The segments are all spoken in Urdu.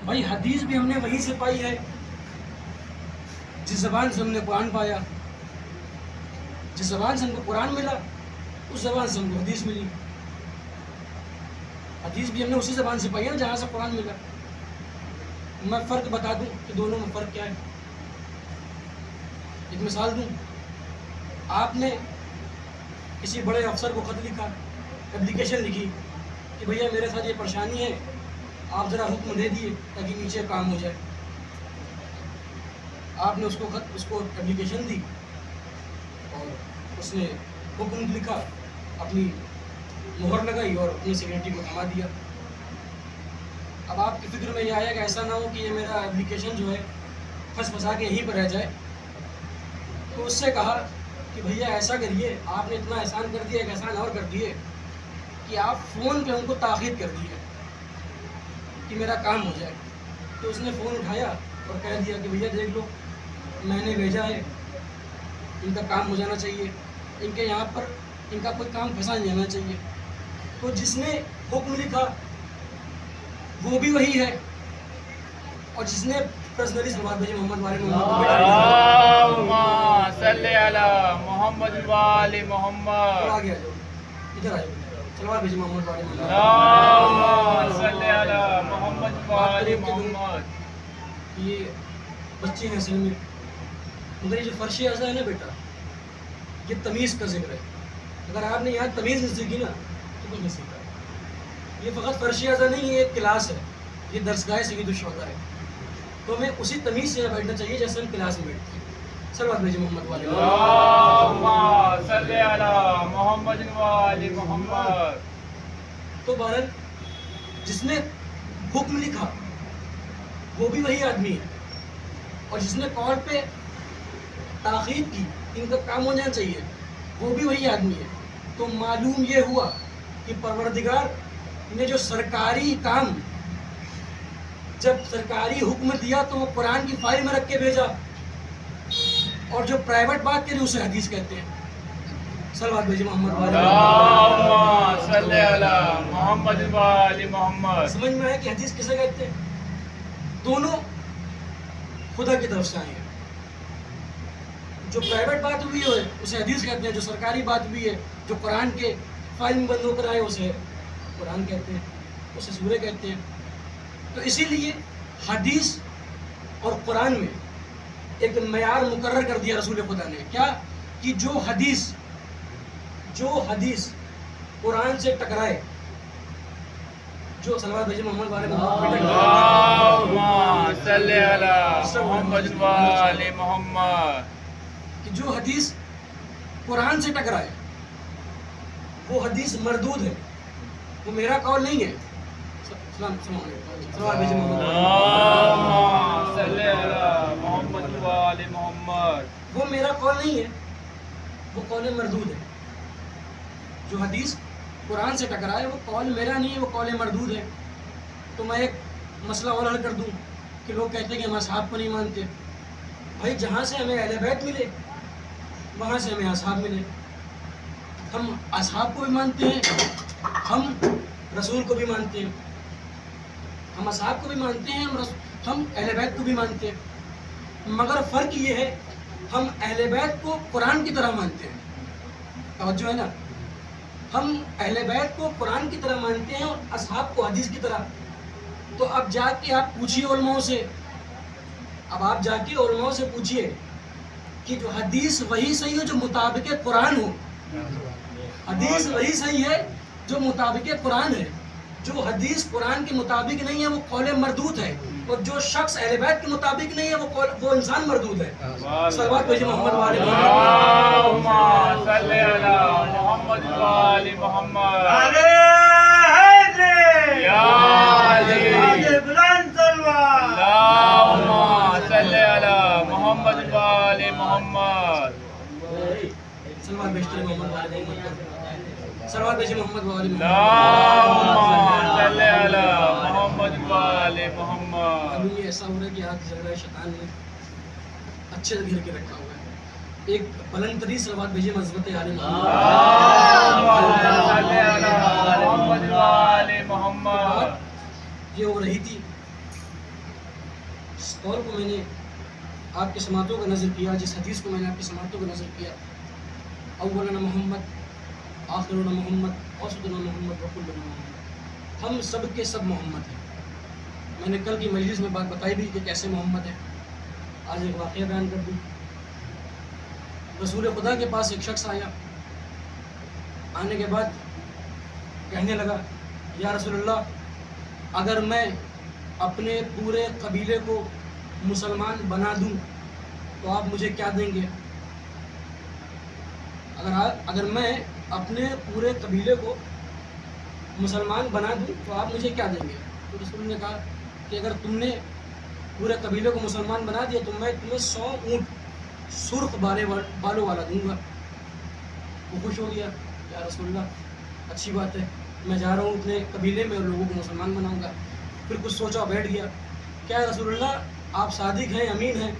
بھائی حدیث بھی ہم نے وہیں سے پائی ہے جس زبان سے ہم نے قرآن پایا، جس زبان سے ہم کو قرآن ملا اس زبان سے ہم کو حدیث ملی. حدیث بھی ہم نے اسی زبان سے پائی ہے جہاں سے قرآن ملا. میں فرق بتا دوں کہ دونوں میں فرق کیا ہے. ایک مثال دوں. آپ نے کسی بڑے افسر کو خط لکھا، اپلیکیشن لکھی کہ بھیا میرے ساتھ یہ پریشانی ہے، آپ ذرا حکم دے دیے تاکہ نیچے کام ہو جائے. آپ نے اس کو اپلیکیشن دی اور اس نے حکم لکھا، اپنی مہر لگائی اور اپنی سیکرٹری کو تھما دیا. اب آپ کی فکر میں یہ آیا کہ ایسا نہ ہو کہ یہ میرا اپلیکیشن جو ہے پھنسا کے یہیں پر رہ جائے. تو اس سے کہا کہ بھیا ایسا کریے، آپ نے اتنا احسان کر دیا، ایک احسان اور کر دیے کہ آپ فون پہ ان کو تاخیر کر دیے کہ میرا کام ہو جائے. تو اس نے فون اٹھایا اور کہہ دیا کہ بھیا دیکھ لو، میں نے بھیجا ہے، ان کا کام ہو جانا چاہیے، ان کے یہاں پر ان کا کوئی کام پھنسا نہیں جانا چاہیے. تو جس نے حکم لکھا وہ بھی وہی ہے، اور جس نے پرسنلی سلوات بھیجی محمد والے اللہم صلی علی محمد وآل محمد. آ گیا جو ادھر آئے سلوات بھیجی محمد والے اللہم صلی علی محمد وآل محمد. یہ بچے ہیں اصل میں، مگر یہ جو فرش اعضاء ہے نا بیٹا، یہ تمیز کا ذکر ہے. اگر آپ نے یہاں تمیز نہیں سیکھی نا تو کچھ نہیں سیکھا. یہ فقط فرش اعضاء نہیں، یہ ایک کلاس ہے، یہ درسگاہ سید الشہداء ہے. تو ہمیں اسی تمیز سے بیٹھنا چاہیے جیسے ہم کلاس میں بیٹھتے ہیں. صلوات بھیجی محمد والے اللہم صلی علی محمد وآل محمد. تو بہرحال جس نے حکم لکھا وہ بھی وہی آدمی ہے، اور جس نے کال پہ تاخیر کی ان کا کام ہو جانا چاہیے وہ بھی وہی آدمی ہے. تو معلوم یہ ہوا کہ پروردگار نے جو سرکاری کام، جب سرکاری حکم دیا تو وہ قرآن کی فائل میں رکھ کے بھیجا، اور جو پرائیویٹ بات کرے اسے حدیث کہتے ہیں. صلوات بھیجی محمد والے اللہم صلی علی محمد وآل محمد. سمجھ میں آیا کہ حدیث کسے کہتے ہیں؟ دونوں خدا کی طرف سے آئے ہیں. جو پرائیویٹ بات ہوئی ہے اسے حدیث کہتے ہیں، جو سرکاری بات ہوئی ہے جو قرآن کے فائل میں بند ہو کر آئے اسے قرآن کہتے ہیں، اسے سورہ کہتے ہیں. تو اسی لیے حدیث اور قرآن میں ایک معیار مقرر کر دیا رسول خدا نے، کیا کہ جو حدیث قرآن سے ٹکرائے، جو صلوات بھیجی محمد والے اللہم صلی علی محمد وآل محمد. کہ جو حدیث قرآن سے ٹکرائے وہ حدیث مردود ہے، وہ میرا قول نہیں ہے. صلوات بھیجی محمد اللہم صلی علی محمد وآل محمد. وہ میرا قول نہیں ہے، وہ قول مردود ہے. جو حدیث قرآن سے ٹکرائے وہ قول میرا نہیں ہے، وہ قول مردود ہے. تو میں ایک مسئلہ اور حل کر دوں کہ لوگ کہتے ہیں کہ ہم اصحاب کو نہیں مانتے. بھائی جہاں سے ہمیں اہل بیت ملے وہاں سے ہمیں اصحاب ملے. ہم اصحاب کو بھی مانتے ہیں، ہم رسول کو بھی مانتے ہیں. ہم اصحاب کو بھی مانتے ہیں، ہم اہل بیت کو بھی مانتے ہیں. مگر فرق یہ ہے ہم اہل بیت کو قرآن کی طرح مانتے ہیں. توجہ ہے نا؟ ہم اہل بیت کو قرآن کی طرح مانتے ہیں اور اصحاب کو حدیث کی طرح. تو اب جا کے آپ پوچھیے علماء سے، اب آپ جا کے علماء سے پوچھیے کہ جو حدیث وہی صحیح ہو جو مطابق قرآن ہو. حدیث وہی صحیح ہے جو مطابق قرآن ہے. جو حدیث قرآن کے مطابق نہیں ہے وہ قول مردود ہے، اور جو شخص اہل بیت کے مطابق نہیں ہے وہ انسان مردود ہے. صلوات بھیجی محمد والے اللہم صلی علی محمد وآل محمد. یا علی بلند صلوات. اللہم صلی علی محمد وآل محمد. صلوات بھیجتے محمد والے محمد. صلوات بھیجی محمد والے محمد. اللہم صلی علی محمد وآل محمد. ابھی یہ ایسا ہو رہا ہے کہ آج جگہ شیطان نے اچھے سے گھر کے رکھا ہوا ہے. ایک بلند ترین صلوات بھیجی مضبوط عالم اللہم صلی علی محمد وآل محمد. یہ ہو رہی تھی قول کو میں نے آپ کی سماعتوں کا نظر کیا، جس حدیث کو میں نے آپ کی سماعتوں کا نظر کیا، اولنا محمد، آخرنا محمد، اوسطنا محمد، وکلنا محمد، ہم سب کے سب محمد ہیں۔ میں نے کل کی مجلس میں بات بتائی بھی کہ کیسے محمد ہے، آج ایک واقعہ بیان کر دوں۔ رسول خدا کے پاس ایک شخص آیا، آنے کے بعد کہنے لگا یا رسول اللہ، اگر میں اپنے پورے قبیلے کو مسلمان بنا دوں تو آپ مجھے کیا دیں گے؟ اگر میں اپنے پورے قبیلے کو مسلمان بنا دوں تو آپ مجھے کیا دیں گے؟ تو رسول نے کہا کہ اگر تم نے پورے قبیلے کو مسلمان بنا دیا تو میں تمہیں 100 اونٹ سرخ بالوں والا دوں گا۔ وہ خوش ہو گیا، یا رسول اللہ اچھی بات ہے، میں جا رہا ہوں اپنے قبیلے میں اور لوگوں کو مسلمان بناؤں گا۔ پھر کچھ سوچا بیٹھ گیا، کیا رسول اللہ آپ صادق ہیں، امین ہیں،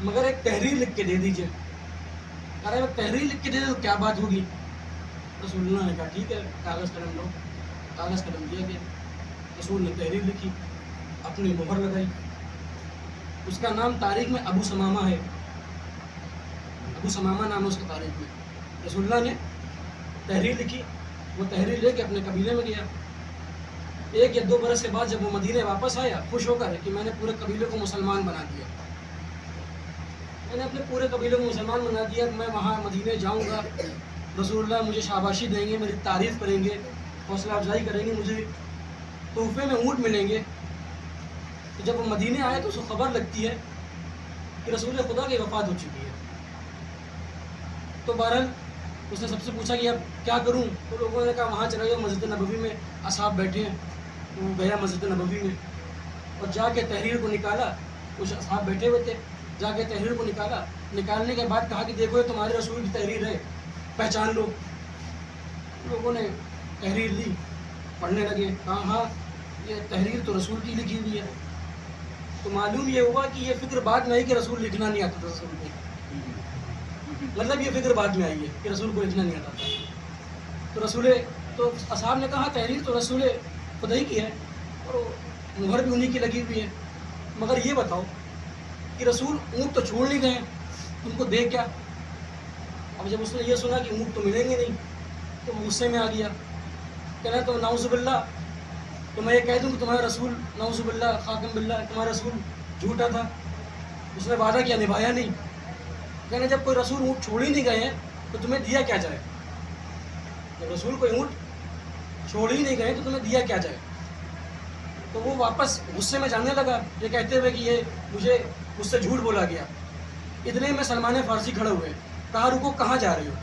مگر ایک تحریر لکھ کے دے دیجئے۔ ارے وہ تحریر لکھ کے دے دے تو کیا بات ہوگی؟ رسول اللہ نے کہا ٹھیک ہے، کاغذ قلم لو۔ کاغذ قلم دیا گیا، رسول نے تحریر لکھی، اپنی مہر لگائی، اس کا نام تاریخ میں ابو سمامہ ہے، ابو سمامہ نام ہے اس کا تاریخ میں۔ رسول اللہ نے تحریر لکھی، وہ تحریر لے کے اپنے قبیلے میں گیا۔ 1 یا 2 برس کے بعد جب وہ مدینے واپس آیا، خوش ہو کر کہ میں نے پورے قبیلے کو مسلمان بنا دیا، میں نے اپنے پورے قبیلے کو مسلمان بنا دیا، میں وہاں مدینے جاؤں گا، رسول اللہ مجھے شاباشی دیں گے، میری تعریف کریں گے، حوصلہ افزائی کریں گے، مجھے تحفے میں اونٹ ملیں گے۔ تو جب وہ مدینے آئے تو اس کو خبر لگتی ہے کہ رسول خدا کی وفات ہو چکی ہے۔ تو بہرحال اس نے سب سے پوچھا کہ اب کیا کروں؟ تو لوگوں نے کہا وہاں چلا جاؤ، مسجد نبوی میں اصحاب بیٹھے ہیں۔ وہ گیا مسجد نبوی میں اور جا کے تحریر کو نکالا، کچھ اصحاب بیٹھے ہوئے تھے، جا کے تحریر کو نکالا، نکالنے کے بعد کہا کہ دیکھو یہ تمہارے رسول کی تحریر ہے، پہچان لو۔ لوگوں نے تحریر لی، پڑھنے لگے، کہا ہاں یہ تحریر تو رسول کی لکھی ہوئی ہے۔ تو معلوم یہ ہوا کہ یہ فکر بعد میں آئی کہ رسول لکھنا نہیں آتا تھا رسول کو، مطلب یہ فکر بعد میں آئی ہے کہ رسول کو لکھنا نہیں آتا تھا۔ تو اصحاب نے کہا تحریر تو رسول خدا ہی کی ہے اور مہر بھی انہی کی لگی ہوئی ہے، مگر یہ بتاؤ کہ رسول اونٹ تو چھوڑ نہیں گئے، تم کو دے کیا؟ اب جب اس نے یہ سنا کہ اونٹ تو ملیں گے نہیں تو غصے میں آ گیا، کہنا تو نعوذ باللہ، تو میں یہ کہہ دوں کہ تمہارا رسول نعوذ باللہ خاکم باللہ تمہارا رسول جھوٹا تھا، اس نے وعدہ کیا نبھایا نہیں۔ کہنا جب کوئی رسول اونٹ چھوڑ ہی نہیں گئے ہیں تو تمہیں دیا کیا جائے؟ جب رسول کوئی اونٹ چھوڑ ہی نہیں گئے تو تمہیں دیا کیا جائے؟ تو وہ واپس غصے میں جانے لگا، یہ کہتے ہوئے کہ یہ مجھ سے جھوٹ بولا گیا۔ اتنے میں سلمان فارسی کھڑے ہوئے، کہا رکو کہاں جا رہے ہو؟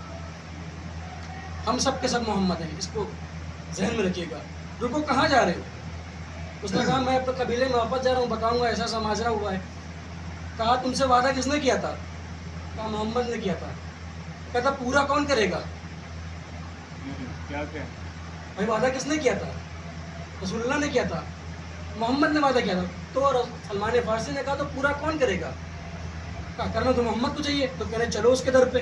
ہم سب کے سب محمد ہیں، اس کو ذہن میں رکھیے گا، رکو کہاں جا رہے ہو؟ اس نے کہا میں اپنے قبیلے میں واپس جا رہا ہوں، بتاؤں گا ایسا ایسا ماجرا ہوا ہے۔ کہا تم سے وعدہ کس نے کیا تھا؟ کہا محمد نے کیا تھا۔ کہتا پورا کون کرے گا؟ کیا بھائی وعدہ کس نے کیا تھا؟ رسول اللہ نے کیا تھا، محمد نے وعدہ کیا تھا۔ تو سلمان فارسی نے کہا تو پورا کون کرے گا؟ کہا کرنا تو محمد کو چاہیے، تو کہنے چلو اس کے در پہ۔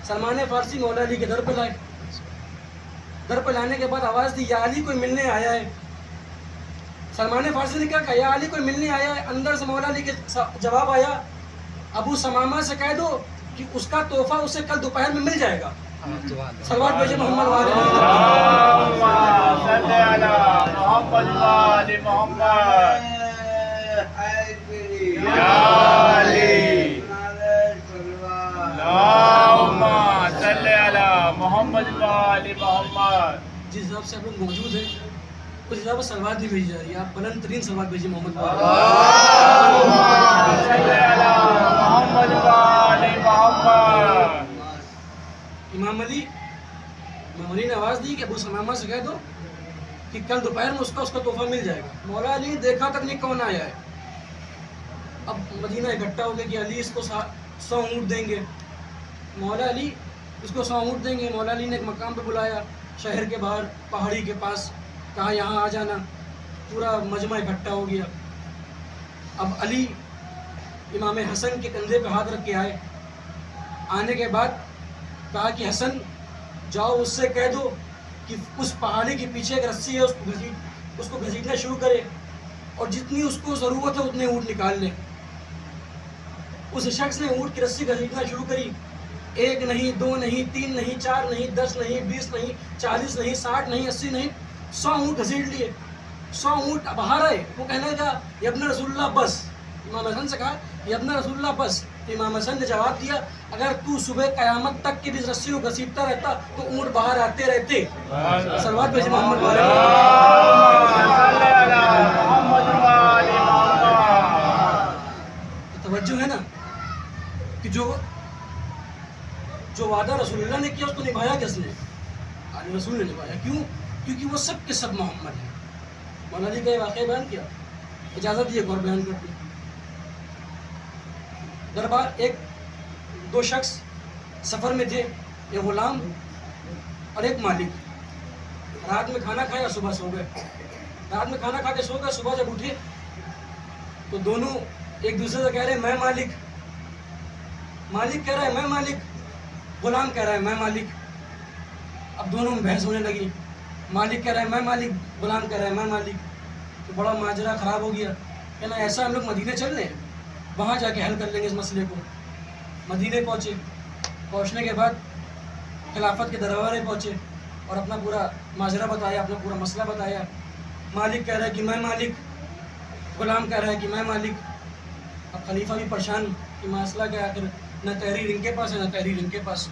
سلمان فارسی مولا علی کے در پہ لائے، در پہ لانے کے بعد آواز دی یا علی کوئی ملنے آیا ہے۔ سلمان فارسی نے کہا یا علی کوئی ملنے آیا ہے۔ اندر سے مولا علی کے جواب آیا ابو سمامہ سے کہہ دو کہ اس کا تحفہ اسے کل دوپہر میں مل جائے گا۔ صلوات بھیجے محمد والے محمد محمد۔ جس حساب سے آپ لوگ موجود ہیں اس حساب سے سلوات بھی بھیجی جا رہی ہے، آپ بلند ترین سلوات بھیجیے محمد امام علی نے آواز دی کہ ابو سمامہ سے کہہ دو کہ کل دوپہر میں اس کا تحفہ مل جائے گا۔ مولا علی نے دیکھا تک نہیں کون آیا ہے، اب مدینہ اکٹھا ہو گیا کہ علی اس کو 100 اونٹ دیں گے، مولا علی اس کو 100 اونٹ دیں گے۔ مولا علی نے ایک مقام پہ بلایا شہر کے باہر پہاڑی کے پاس، کہا یہاں آ جانا، پورا مجمع اکٹھا ہو گیا۔ اب علی امام حسن کے کندھے پہ ہاتھ رکھ کے آئے، آنے کے بعد کہا کہ حسن جاؤ اس سے کہہ دو کہ اس پہاڑی کے پیچھے ایک رسی ہے اس کو گھسیٹنا شروع کرے۔ اور جتنی اس کو ضرورت ہے اتنے اونٹ نکال لے. اس شخص نے اونٹ کی رسی گھسیٹنا شروع کری. 1 نہیں 2 نہیں 3 نہیں 4 نہیں 10 نہیں 20 نہیں 40 نہیں 60 نہیں 80 نہیں 100 اونٹ گھسیٹ لیے. 100 اونٹ باہر آئے. وہ کہنے لگا یہ ابن رسول اللہ بس. امام حسن سے کہا یہ ابن رسول اللہ بس. امام حسن نے جواب دیا اگر تو صبح قیامت تک کی اس رسی کو گھسیٹتا رہتا تو اونٹ باہر آتے رہتے. صلوات بھیجیں محمد والے. توجہ ہے نا کہ جو وعدہ رسول اللہ نے کیا اس کو نبھایا کس نے؟ آل رسول نے نبھایا. کیوں؟ کیونکہ وہ سب کے سب محمد ہیں. مولانا جی کا یہ واقعہ بیان کیا. اجازت دی ایک اور بیان کرتے. دربار 2 شخص سفر میں تھے. ایک غلام اور ایک مالک. رات میں کھانا کھایا صبح سو گئے. رات میں کھانا کھا کے سو گئے. صبح جب اٹھے تو دونوں ایک دوسرے سے کہہ رہے ہیں میں مالک. مالک کہہ رہا ہے میں مالک. غلام کہہ رہا ہے میں مالک. اب دونوں میں بحث ہونے لگی. مالک کہہ رہا ہے میں مالک. غلام کہہ رہا ہے میں مالک. تو بڑا ماجرا خراب ہو گیا. کہنا ایسا ہم لوگ مدینے چل رہے ہیں وہاں جا کے حل کر لیں گے اس مسئلے کو. مدینے پہنچے. پہنچنے کے بعد خلافت کے دروازے پہنچے اور اپنا پورا ماجرا بتایا, اپنا پورا مسئلہ بتایا. مالک کہہ رہا ہے کہ میں مالک. غلام کہہ رہا ہے کہ میں مالک. اب خلیفہ بھی پریشان کہ مسئلہ کیا ہے. آخر نہ تحریر ان کے پاس ہے نہ تحریر ان کے پاس.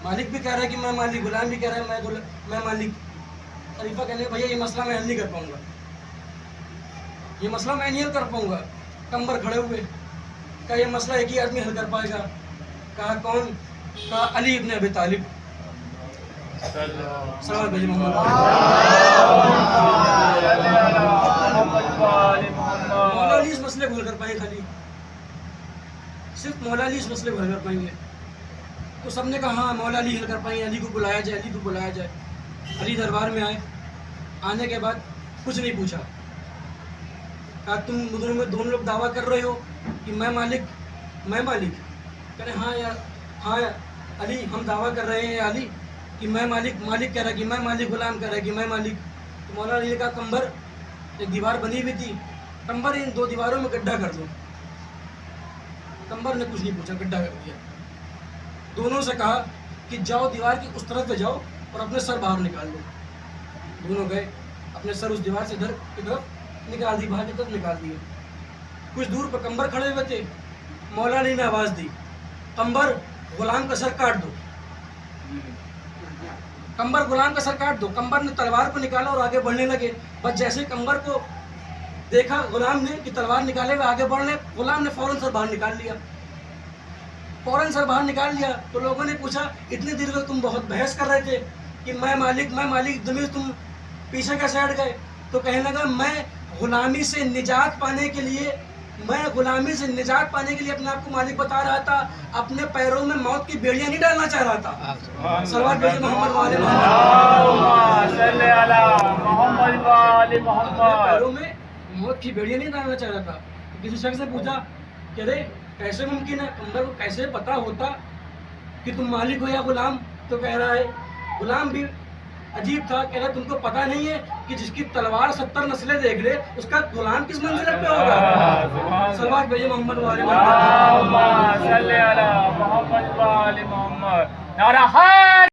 مالک بھی کہہ رہا ہے کہ میں مالک. غلام بھی کہہ رہا ہے میں مالک. خلیفہ کہنے بھیا یہ مسئلہ میں حل نہیں کر پاؤں گا. یہ مسئلہ میں نہیں حل کر پاؤں گا. کمبر کھڑے ہوئے. کہا یہ مسئلہ ایک ہی آدمی حل کر پائے گا. کہا کون؟ کہا علی ابن ابی طالب. صلوات بھیجیں محمد. مولا علی اس مسئلے کو حل کر پائیں گے. خالی صرف مولا علی اس مسئلے کو حل کر پائیں گے. تو سب نے کہا ہاں مولا علی حل کر پائیں گے. علی کو بلایا جائے. علی کو بلایا جائے. علی دربار میں آئے. آنے کے بعد کچھ نہیں پوچھا. کہا تم دونوں میں دونوں لوگ دعویٰ کر رہے ہو کہ میں مالک میں مالک. کہہ رہے ہاں یار ہاں علی ہم دعویٰ کر رہے ہیں علی کہ میں مالک. مالک کہہ رہا ہے کہ میں مالک. غلام کہہ رہا ہے کہ میں مالک. تو مولانا علی نے کہا کمبر ایک دیوار بنی ہوئی تھی. کمبر ان 2 دیواروں میں گڈھا کر دو. کمبر نے کچھ نہیں پوچھا گڈھا کر دیا. دونوں سے کہا کہ جاؤ دیوار کی اس طرف پہ جاؤ اور اپنے سر باہر نکال دو. دونوں گئے. اپنے سر اس دیوار سے ادھر کی طرف نکال دی. باہر کی طرف نکال دیے. کچھ دور پر کمبر کھڑے ہوئے تھے. مولانا علی نے آواز دی کمبر غلام کا سر کاٹ دو. کمبر غلام کا سر کاٹ دو. کمبر نے تلوار کو نکالا اور آگے بڑھنے لگے. بس جیسے کمبر کو دیکھا غلام نے کہ تلوار نکالے ہوئے آگے بڑھنے, غلام نے فوراً سر باہر نکال لیا. فوراً سر باہر نکال لیا. تو لوگوں نے پوچھا اتنے دیر سے تم بہت بحث کر رہے تھے کہ میں مالک میں مالک. زمین تم پیچھے کیسے ہٹ گئے؟ تو کہنے لگا میں غلامی سے نجات پانے کے لیے اپنے آپ کو مالک بتا رہا تھا. اپنے پیروں میں موت کی بیڑیاں نہیں ڈالنا چاہ رہا تھا. صلوات بھیجیں محمد والے محمد. پیروں میں موت کی بیڑیاں نہیں ڈالنا چاہ رہا تھا. کسی شخص نے پوچھا کہ ارے کیسے ممکن ہے؟ کمبر کو کیسے پتا ہوتا کہ تم مالک ہو یا غلام؟ تو کہہ رہا ہے غلام بھی عجیب تھا. کہہ رہا تم کو پتہ نہیں ہے کہ جس کی تلوار 70 نسلیں دیکھ لے اس کا غلام کس منزل پہ ہوگا؟ صلوات بھیجیں محمد والے محمد.